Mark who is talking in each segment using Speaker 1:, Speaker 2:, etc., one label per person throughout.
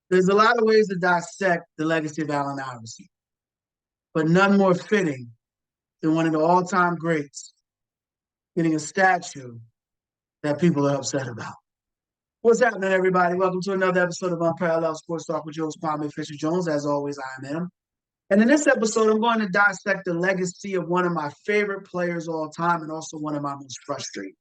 Speaker 1: There's a lot of ways to dissect the legacy of Allen Iverson, but none more fitting than one of the all-time greats getting a statue that people are upset about. What's happening, everybody? Welcome to another episode of Unparalleled Sports Talk with your host, Kwame Fisher-Jones. As always, I am him. And in this episode, I'm going to dissect the legacy of one of my favorite players of all time and also one of my most frustrating.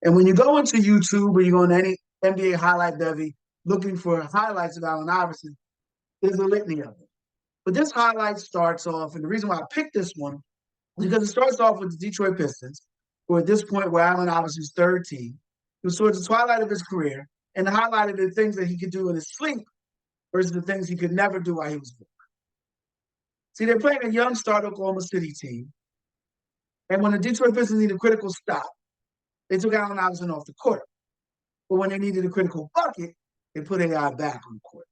Speaker 1: And when you go into YouTube or you go into any NBA highlight bevy looking for highlights of Allen Iverson, there's a litany of them. But this highlight starts off, and the reason why I picked this one is because it starts off with the Detroit Pistons, who at this point were Allen Iverson's third team. It was towards the twilight of his career, and highlighted the things that he could do in his sleep versus the things he could never do while he was born. See, they're playing a young start Oklahoma City team, and when the Detroit Pistons needed a critical stop, they took Allen Iverson off the court. But when they needed a critical bucket, they put AI back on the court.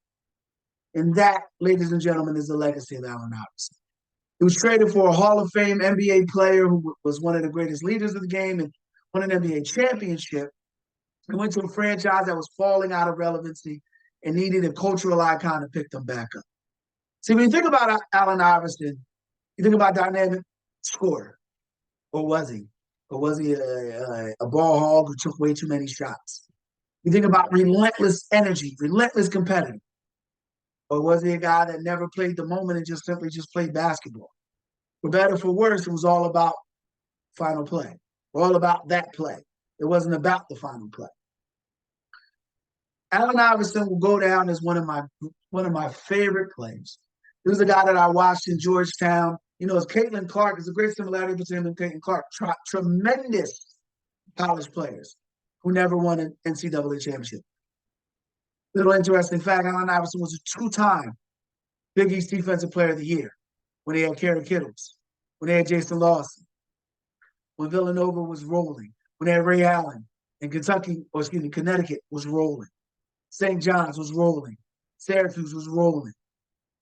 Speaker 1: And that, ladies and gentlemen, is the legacy of Allen Iverson. He was traded for a Hall of Fame NBA player who was one of the greatest leaders of the game and won an NBA championship. He went to a franchise that was falling out of relevancy and needed a cultural icon to pick them back up. See, when you think about Allen Iverson, you think about dynamic scorer. Or was he? Or was he a ball hog who took way too many shots? You think about relentless energy, relentless competitor. Or was he a guy that never played the moment and just simply played basketball? For better or for worse, it was all about final play, all about that play. It wasn't about the final play. Allen Iverson will go down as one of my favorite players. He was a guy that I watched in Georgetown. You know, as Caitlin Clark, there's a great similarity between him and Caitlin Clark. Tremendous college players who never won an NCAA championship. Little interesting fact, Allen Iverson was a two-time Big East Defensive Player of the Year when they had Kerry Kittles, when they had Jason Lawson, when Villanova was rolling, when they had Ray Allen, and Connecticut was rolling. St. John's was rolling. Syracuse was rolling,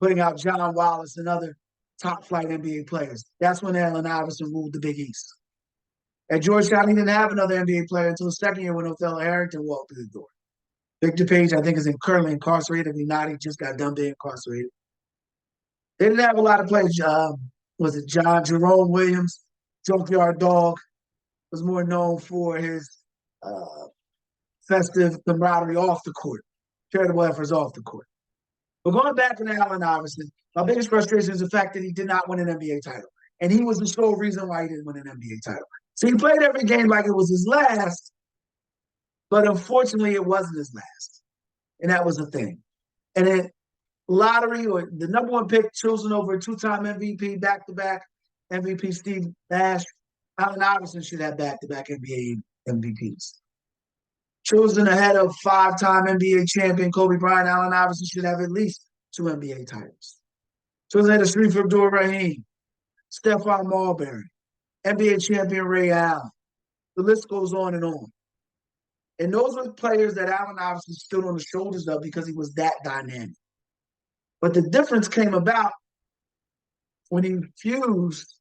Speaker 1: putting out John Wallace and other top-flight NBA players. That's when Allen Iverson ruled the Big East. At Georgetown, he didn't have another NBA player until his second year when Othello Harrington walked through the door. Victor Page, I think, is currently incarcerated. If he's not, he just got done being incarcerated. They didn't have a lot of players. Was it Jerome Williams? Junkyard Dog was more known for his festive camaraderie off the court, charitable efforts off the court. But going back to Allen Iverson, my biggest frustration is the fact that he did not win an NBA title. And he was the sole reason why he didn't win an NBA title. So he played every game like it was his last, but unfortunately it wasn't his last. And that was the thing. And then lottery or the number one pick chosen over a two-time MVP, back-to-back MVP Steve Nash, Allen Iverson should have back-to-back NBA MVPs. Chosen ahead of five-time NBA champion Kobe Bryant, Allen Iverson should have at least 2 NBA titles. Chosen ahead of Sharif Abdul-Rahim, Stephon Marbury, NBA champion Ray Allen. The list goes on and on. And those were players that Allen Iverson stood on the shoulders of because he was that dynamic. But the difference came about when he fused.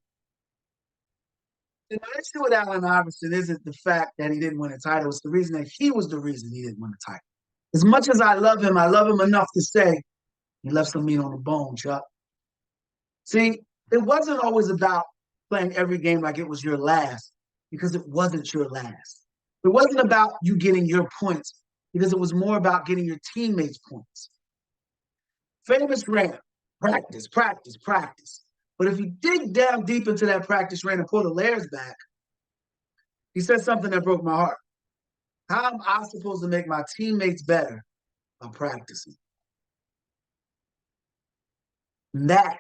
Speaker 1: The issue with Allen Iverson isn't the fact that he didn't win a title. It's the reason that he was the reason he didn't win a title. As much as I love him enough to say he left some meat on the bone, Chuck. See, it wasn't always about playing every game like it was your last because it wasn't your last. It wasn't about you getting your points because it was more about getting your teammates' points. Famous rant, practice, practice, practice. But if you dig down deep into that practice rant and pull the layers back, he said something that broke my heart. How am I supposed to make my teammates better by practicing? And that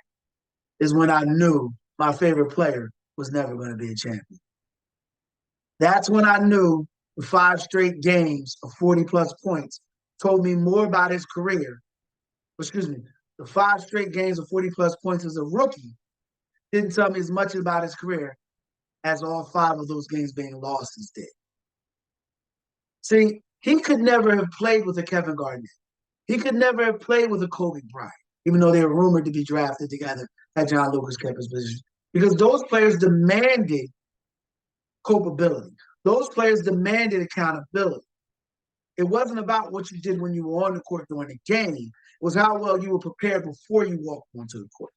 Speaker 1: is when I knew my favorite player was never going to be a champion. That's when I knew the 5 straight games of 40-plus points told me more about his career. The 5 straight games of 40-plus points as a rookie didn't tell me as much about his career as all 5 of those games being losses did. See, he could never have played with a Kevin Garnett. He could never have played with a Kobe Bryant, even though they were rumored to be drafted together had John Lucas kept his position. Because those players demanded culpability. Those players demanded accountability. It wasn't about what you did when you were on the court during the game. It was how well you were prepared before you walked onto the court.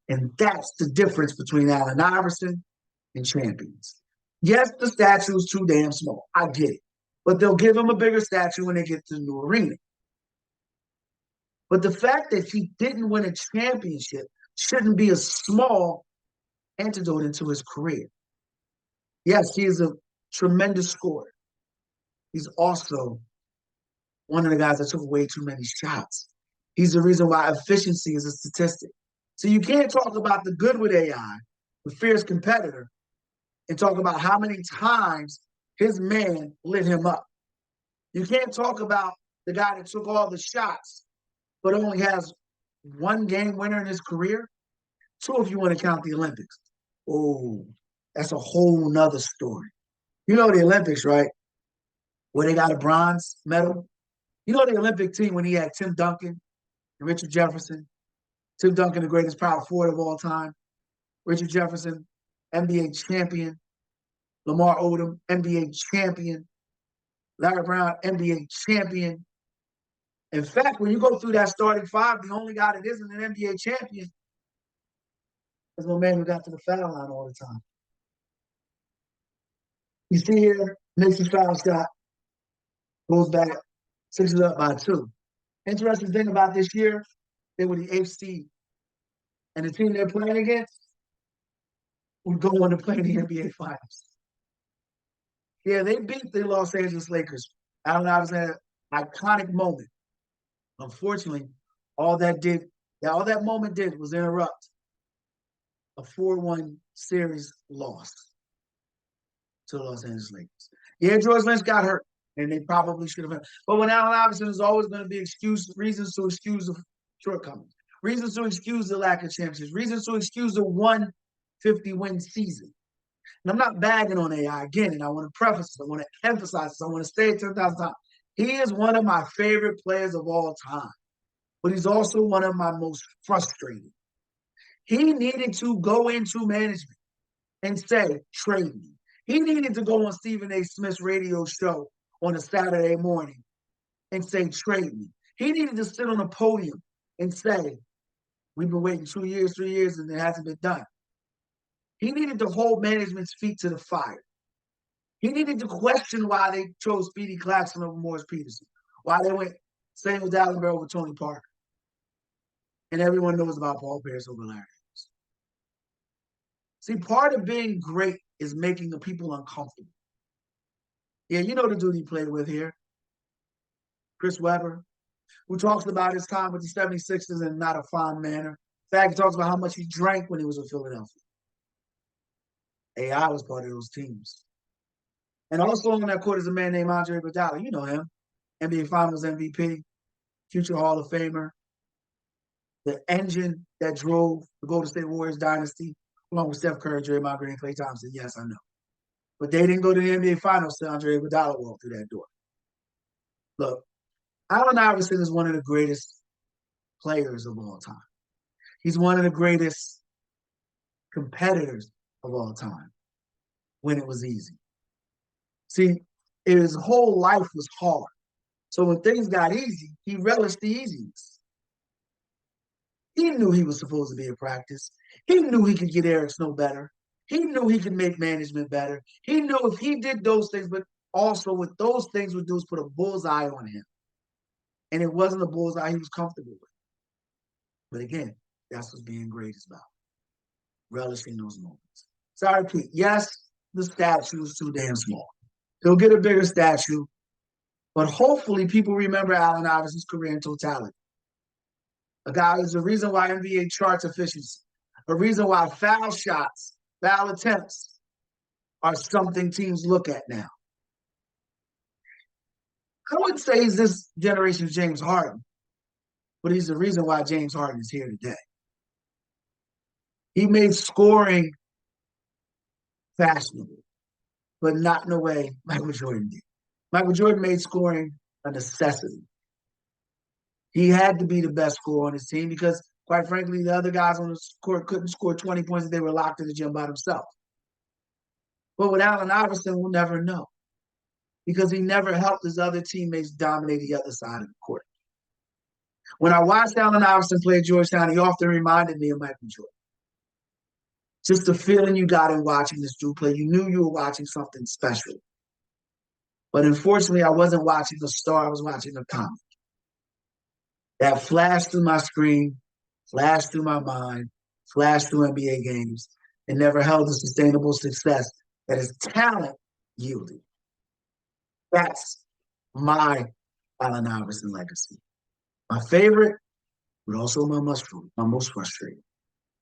Speaker 1: And that's the difference between Allen Iverson and champions. Yes, the statue is too damn small. I get it. But they'll give him a bigger statue when they get to the new arena. But the fact that he didn't win a championship shouldn't be a small antidote into his career. Yes, he is a tremendous scorer. He's also one of the guys that took way too many shots. He's the reason why efficiency is a statistic. So you can't talk about the good with AI, the fierce competitor, and talk about how many times his man lit him up. You can't talk about the guy that took all the shots, but only has one game winner in his career. Two, if you want to count the Olympics. Oh, that's a whole nother story. You know the Olympics, right? Where they got a bronze medal. You know the Olympic team when he had Tim Duncan and Richard Jefferson. Tim Duncan, the greatest power forward of all time. Richard Jefferson, NBA champion. Lamar Odom, NBA champion. Larry Brown, NBA champion. In fact, when you go through that starting five, the only guy that isn't an NBA champion is my man who got to the foul line all the time. You see here, makes his foul shot, goes back, sixes up by 2. Interesting thing about this year, they were the 8th seed. And the team they're playing against would go on to play in the NBA Finals. Yeah, they beat the Los Angeles Lakers. Allen Iverson had an iconic moment. Unfortunately, all that moment did was interrupt a 4-1 series loss to the Los Angeles Lakers. Yeah, George Lynch got hurt, and they probably should have. But when Allen Iverson is always going to be reasons to excuse the shortcomings, reasons to excuse the lack of championships, reasons to excuse the 150-win season. And I'm not bagging on AI again, and I want to preface this, I want to emphasize this, I want to say it 10,000 times. He is one of my favorite players of all time, but he's also one of my most frustrating. He needed to go into management and say, trade me. He needed to go on Stephen A. Smith's radio show on a Saturday morning and say, trade me. He needed to sit on a podium and say, we've been waiting 2 years, 3 years, and it hasn't been done. He needed to hold management's feet to the fire. He needed to question why they chose Speedy Claxton over Morris Peterson, why they went Samuel Dallenberg over Tony Parker. And everyone knows about Paul Pierce over Larry. See, part of being great is making the people uncomfortable. Yeah, you know the dude he played with here, Chris Webber, who talks about his time with the 76ers in not a fond manner. In fact, he talks about how much he drank when he was in Philadelphia. AI was part of those teams. And also on that court is a man named Andre Iguodala. You know him, NBA Finals MVP, future Hall of Famer, the engine that drove the Golden State Warriors dynasty, along with Steph Curry, Draymond Green, Klay Thompson. Yes, I know. But they didn't go to the NBA Finals till Andre Iguodala walked through that door. Look, Allen Iverson is one of the greatest players of all time. He's one of the greatest competitors of all time when it was easy. See, his whole life was hard. So when things got easy, he relished the easiness. He knew he was supposed to be in practice. He knew he could get Eric Snow better. He knew he could make management better. He knew if he did those things, but also what those things would do is put a bullseye on him. And it wasn't a bullseye he was comfortable with. But again, that's what being great is about. Relishing those moments. So I repeat, yes, the statue is too damn small. He'll get a bigger statue, but hopefully people remember Allen Iverson's career in totality. A guy is the reason why NBA charts efficiency, a reason why foul shots, foul attempts are something teams look at now. I wouldn't say he's this generation's James Harden, but he's the reason why James Harden is here today. He made scoring fashionable, but not in a way Michael Jordan did. Michael Jordan made scoring a necessity. He had to be the best scorer on his team because, quite frankly, the other guys on the court couldn't score 20 points if they were locked in the gym by themselves. But with Allen Iverson, we'll never know. because he never helped his other teammates dominate the other side of the court. When I watched Allen Iverson play at Georgetown, he often reminded me of Michael Jordan. Just the feeling you got in watching this dude play. You knew you were watching something special. But unfortunately, I wasn't watching a star. I was watching a comic that flashed through my screen, flashed through my mind, flashed through NBA games, and never held the sustainable success that his talent yielded. That's my Allen Iverson legacy. My favorite, but also my most frustrating.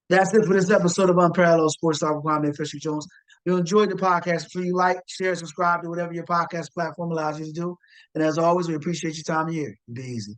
Speaker 1: That's it for this episode of Unparalleled Sports Talk with Kwame Fisher Jones. If you enjoyed the podcast, please like, share, subscribe to whatever your podcast platform allows you to do. And as always, we appreciate your time here. Be easy.